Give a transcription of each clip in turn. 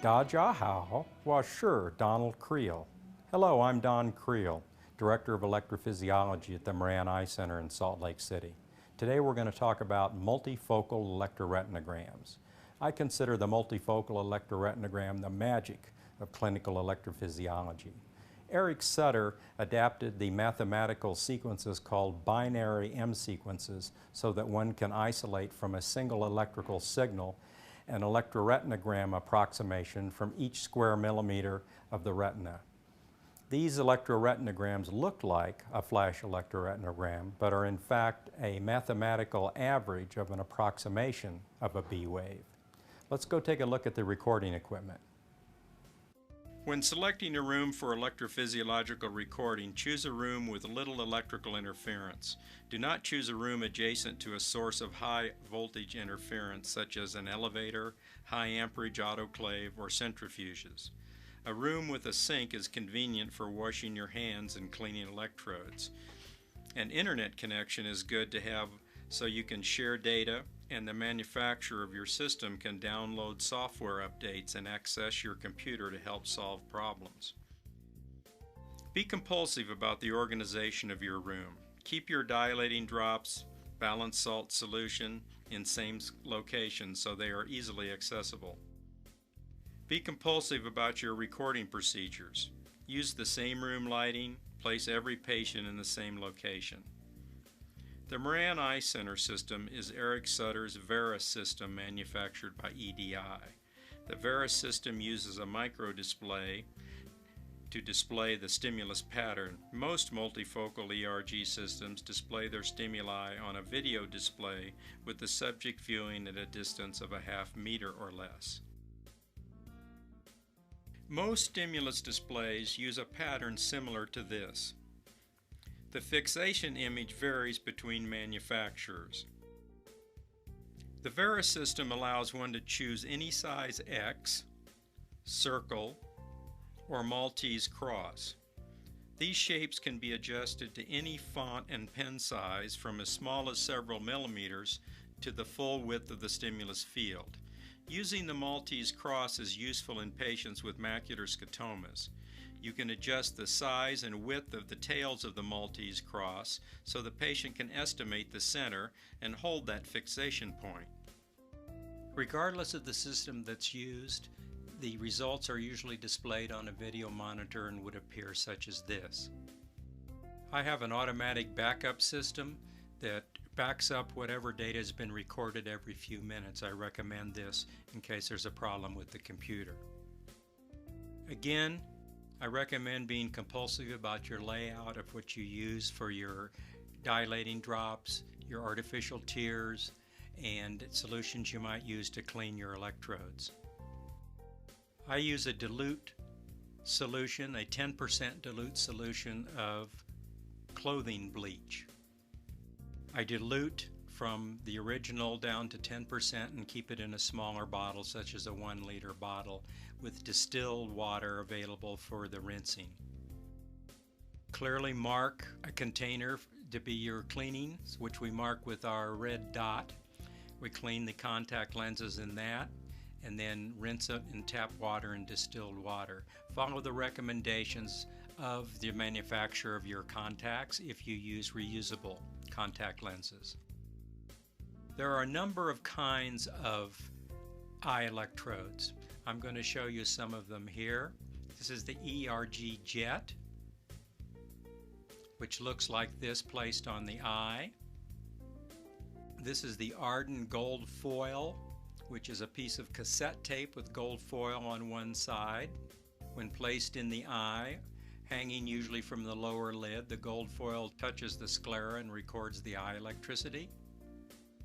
Da Jia Hao was sure Donald Creel. Hello, I'm Don Creel, Director of Electrophysiology at the Moran Eye Center in Salt Lake City. Today we're going to talk about multifocal electroretinograms. I consider the multifocal electroretinogram the magic of clinical electrophysiology. Eric Sutter adapted the mathematical sequences called binary M sequences so that one can isolate from a single electrical signal an electroretinogram approximation from each square millimeter of the retina. These electroretinograms look like a flash electroretinogram, but are in fact a mathematical average of an approximation of a B wave. Let's go take a look at the recording equipment. When selecting a room for electrophysiological recording, choose a room with little electrical interference. Do not choose a room adjacent to a source of high voltage interference such as an elevator, high amperage autoclave, or centrifuges. A room with a sink is convenient for washing your hands and cleaning electrodes. An internet connection is good to have so you can share data, and the manufacturer of your system can download software updates and access your computer to help solve problems. Be compulsive about the organization of your room. Keep your dilating drops, balanced salt solution in same location so they are easily accessible. Be compulsive about your recording procedures. Use the same room lighting. Place every patient in the same location. The Moran Eye Center system is Eric Sutter's Vera system manufactured by EDI. The Vera system uses a microdisplay to display the stimulus pattern. Most multifocal ERG systems display their stimuli on a video display with the subject viewing at a distance of a half meter or less. Most stimulus displays use a pattern similar to this. The fixation image varies between manufacturers. The Vera system allows one to choose any size X, circle, or Maltese cross. These shapes can be adjusted to any font and pen size from as small as several millimeters to the full width of the stimulus field. Using the Maltese cross is useful in patients with macular scotomas. You can adjust the size and width of the tails of the Maltese cross so the patient can estimate the center and hold that fixation point. Regardless of the system that's used, the results are usually displayed on a video monitor and would appear such as this. I have an automatic backup system that backs up whatever data has been recorded every few minutes. I recommend this in case there's a problem with the computer. Again, I recommend being compulsive about your layout of what you use for your dilating drops, your artificial tears, and solutions you might use to clean your electrodes. I use a dilute solution, a 10% dilute solution of clothing bleach. I dilute from the original down to 10% and keep it in a smaller bottle, such as a 1 liter bottle, with distilled water available for the rinsing. Clearly mark a container to be your cleaning, which we mark with our red dot. We clean the contact lenses in that, and then rinse it in tap water and distilled water. Follow the recommendations of the manufacturer of your contacts if you use reusable contact lenses. There are a number of kinds of eye electrodes. I'm going to show you some of them here. This is the ERG jet, which looks like this placed on the eye. This is the Arden gold foil, which is a piece of cassette tape with gold foil on one side. When placed in the eye, hanging usually from the lower lid, the gold foil touches the sclera and records the eye electricity.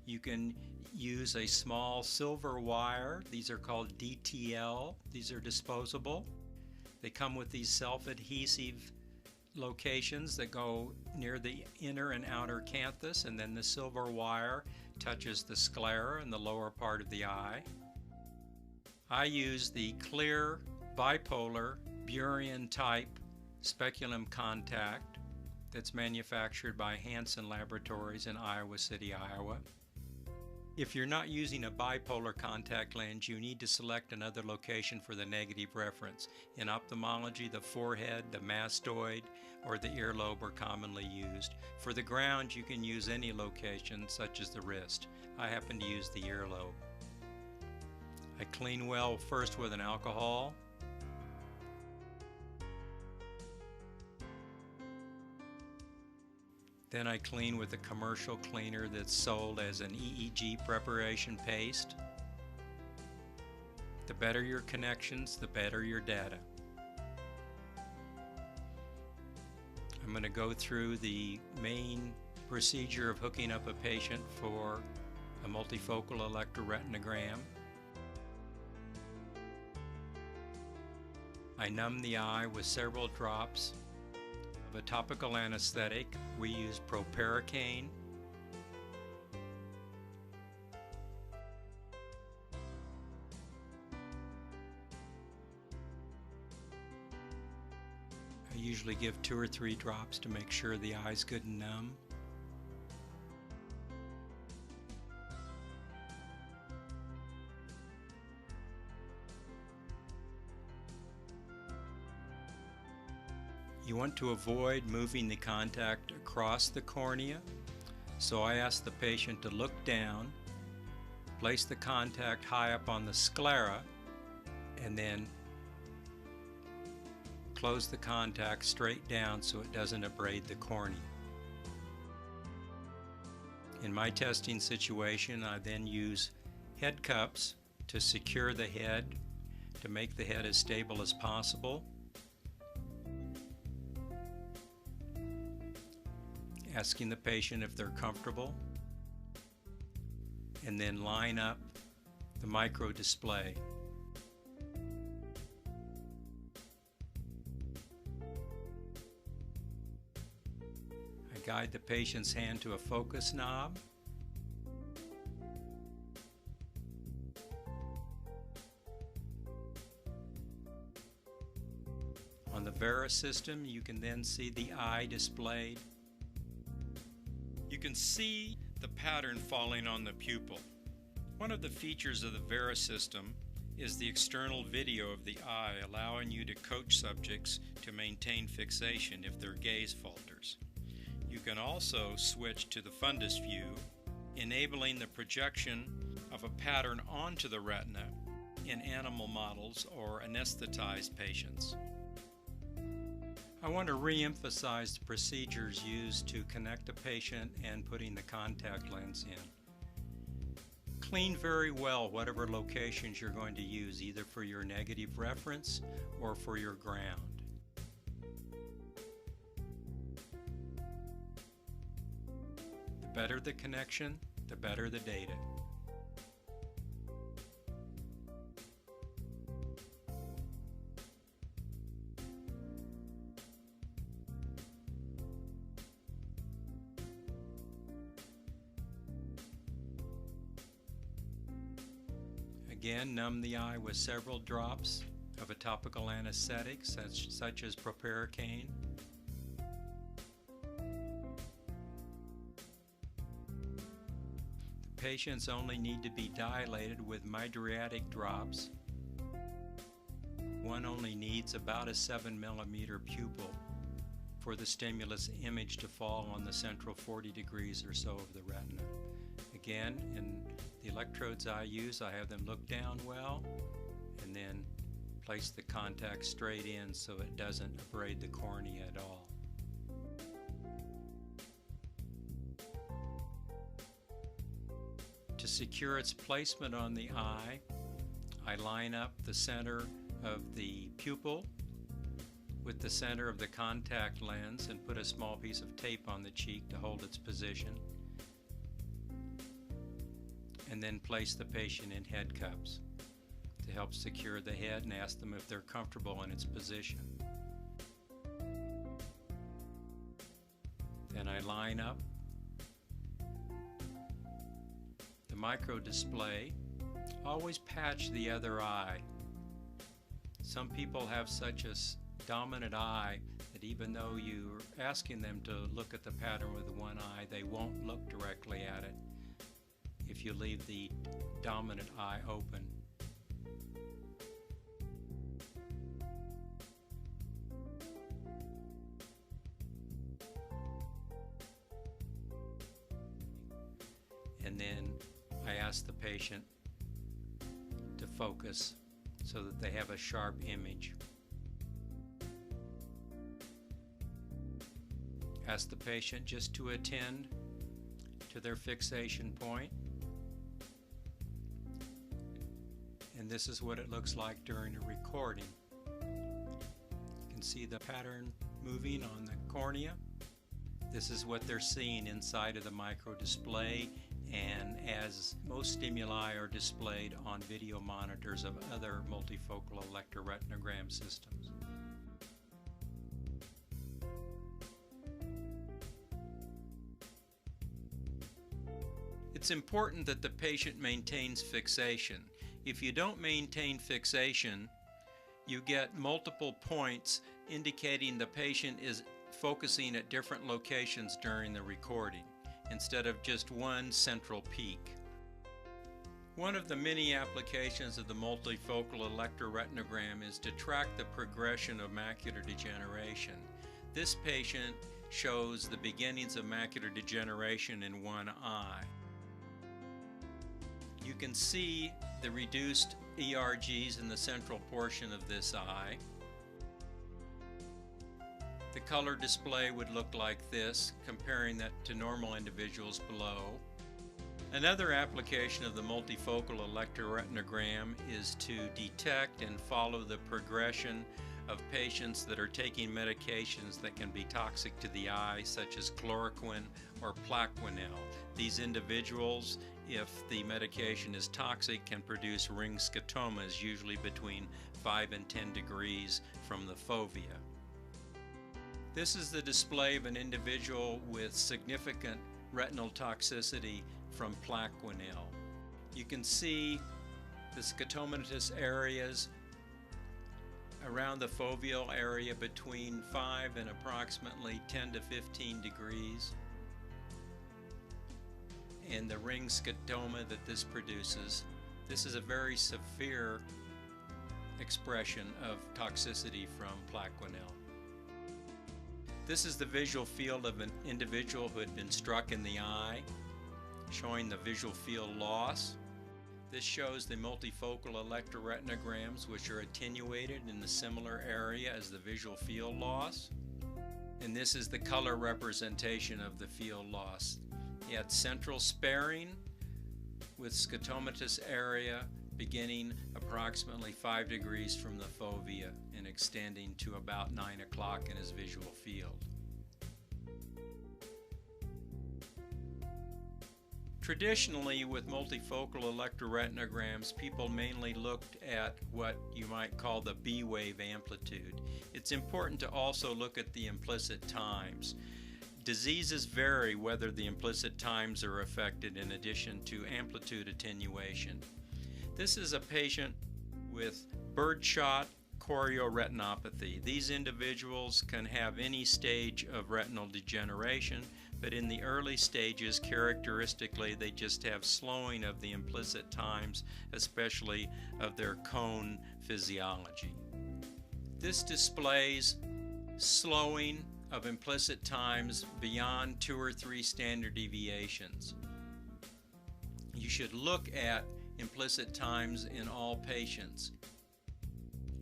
You can use a small silver wire. These are called DTL. These are disposable. They come with these self-adhesive locations that go near the inner and outer canthus, and then the silver wire touches the sclera and the lower part of the eye. I use the clear bipolar Burian type speculum contact that's manufactured by Hansen Laboratories in Iowa City, Iowa. If you're not using a bipolar contact lens, you need to select another location for the negative reference. In ophthalmology, the forehead, the mastoid, or the earlobe are commonly used. For the ground, you can use any location, such as the wrist. I happen to use the earlobe. I clean well first with an alcohol. Then I clean with a commercial cleaner that's sold as an EEG preparation paste. The better your connections, the better your data. I'm going to go through the main procedure of hooking up a patient for a multifocal electroretinogram. I numb the eye with several drops of a topical anesthetic. We use proparacaine. I usually give 2 or 3 drops to make sure the eye's good and numb. You want to avoid moving the contact across the cornea, so I ask the patient to look down, place the contact high up on the sclera, and then close the contact straight down so it doesn't abrade the cornea. In my testing situation, I then use head cups to secure the head, to make the head as stable as possible. Asking the patient if they're comfortable, and then line up the micro display. I guide the patient's hand to a focus knob. On the Vera system, you can then see the eye displayed. You can see the pattern falling on the pupil. One of the features of the Vera system is the external video of the eye, allowing you to coach subjects to maintain fixation if their gaze falters. You can also switch to the fundus view, enabling the projection of a pattern onto the retina in animal models or anesthetized patients. I want to re-emphasize the procedures used to connect a patient and putting the contact lens in. Clean very well whatever locations you're going to use, either for your negative reference or for your ground. The better the connection, the better the data. Again, numb the eye with several drops of a topical anesthetic such as proparacaine. The patients only need to be dilated with mydriatic drops. One only needs about a 7 millimeter pupil for the stimulus image to fall on the central 40 degrees or so of the retina. Again, in the electrodes I use, I have them look down well and then place the contact straight in so it doesn't abrade the cornea at all. To secure its placement on the eye, I line up the center of the pupil with the center of the contact lens and put a small piece of tape on the cheek to hold its position, and then place the patient in head cups to help secure the head and ask them if they're comfortable in its position. Then I line up the micro display. Always patch the other eye. Some people have such a dominant eye that even though you're asking them to look at the pattern with one eye, they won't look directly at it. if you leave the dominant eye open. And then I ask the patient to focus so that they have a sharp image. Ask the patient just to attend to their fixation point. And this is what it looks like during a recording. You can see the pattern moving on the cornea. This is what they're seeing inside of the micro display, and as most stimuli are displayed on video monitors of other multifocal electroretinogram systems. It's important that the patient maintains fixation. If you don't maintain fixation, you get multiple points indicating the patient is focusing at different locations during the recording, instead of just one central peak. One of the many applications of the multifocal electroretinogram is to track the progression of macular degeneration. This patient shows the beginnings of macular degeneration in one eye. You can see the reduced ERGs in the central portion of this eye. The color display would look like this, comparing that to normal individuals below. Another application of the multifocal electroretinogram is to detect and follow the progression of patients that are taking medications that can be toxic to the eye, such as chloroquine or Plaquenil. These individuals, if the medication is toxic, can produce ring scotomas, usually between 5 and 10 degrees from the fovea. This is the display of an individual with significant retinal toxicity from Plaquenil. You can see the scotomatous areas around the foveal area between 5 and approximately 10 to 15 degrees, and the ring scotoma that this produces. This is a very severe expression of toxicity from Plaquenil. This is the visual field of an individual who had been struck in the eye, showing the visual field loss. This shows the multifocal electroretinograms, which are attenuated in the similar area as the visual field loss. And this is the color representation of the field loss. You had central sparing with scotomatous area beginning approximately 5 degrees from the fovea and extending to about 9 o'clock in his visual field. Traditionally, with multifocal electroretinograms, people mainly looked at what you might call the B wave amplitude. It's important to also look at the implicit times. Diseases vary whether the implicit times are affected in addition to amplitude attenuation. This is a patient with birdshot chorioretinopathy. These individuals can have any stage of retinal degeneration, but in the early stages, characteristically, they just have slowing of the implicit times, especially of their cone physiology. This displays slowing of implicit times beyond 2 or 3 standard deviations. You should look at implicit times in all patients.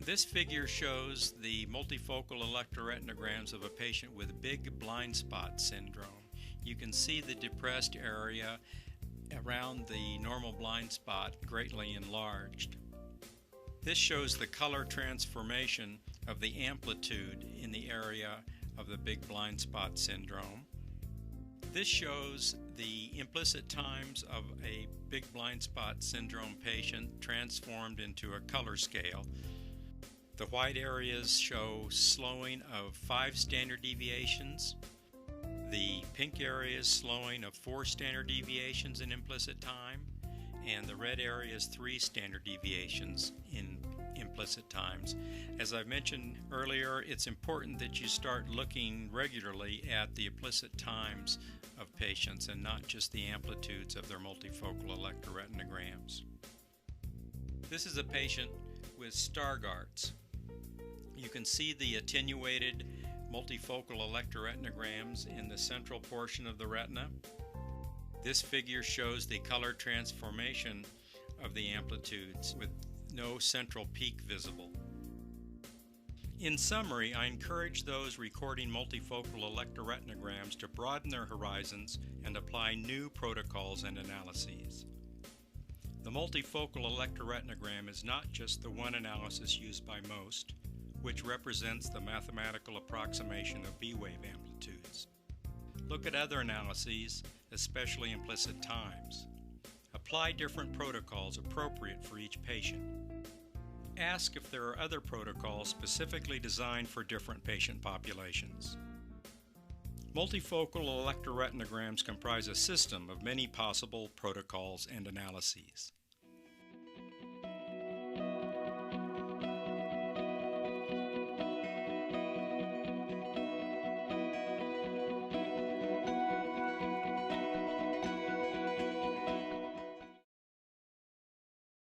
This figure shows the multifocal electroretinograms of a patient with big blind spot syndrome. You can see the depressed area around the normal blind spot greatly enlarged. This shows the color transformation of the amplitude in the area of the big blind spot syndrome. This shows the implicit times of a big blind spot syndrome patient transformed into a color scale. The white areas show slowing of 5 standard deviations. The pink areas slowing of 4 standard deviations in implicit time, and the red areas 3 standard deviations in implicit times. As I mentioned earlier, it's important that you start looking regularly at the implicit times of patients and not just the amplitudes of their multifocal electroretinograms. This is a patient with Stargardt's. You can see the attenuated multifocal electroretinograms in the central portion of the retina. This figure shows the color transformation of the amplitudes with no central peak visible. In summary, I encourage those recording multifocal electroretinograms to broaden their horizons and apply new protocols and analyses. The multifocal electroretinogram is not just the one analysis used by most, which represents the mathematical approximation of B-wave amplitudes. Look at other analyses, especially implicit times. Apply different protocols appropriate for each patient. Ask if there are other protocols specifically designed for different patient populations. Multifocal electroretinograms comprise a system of many possible protocols and analyses.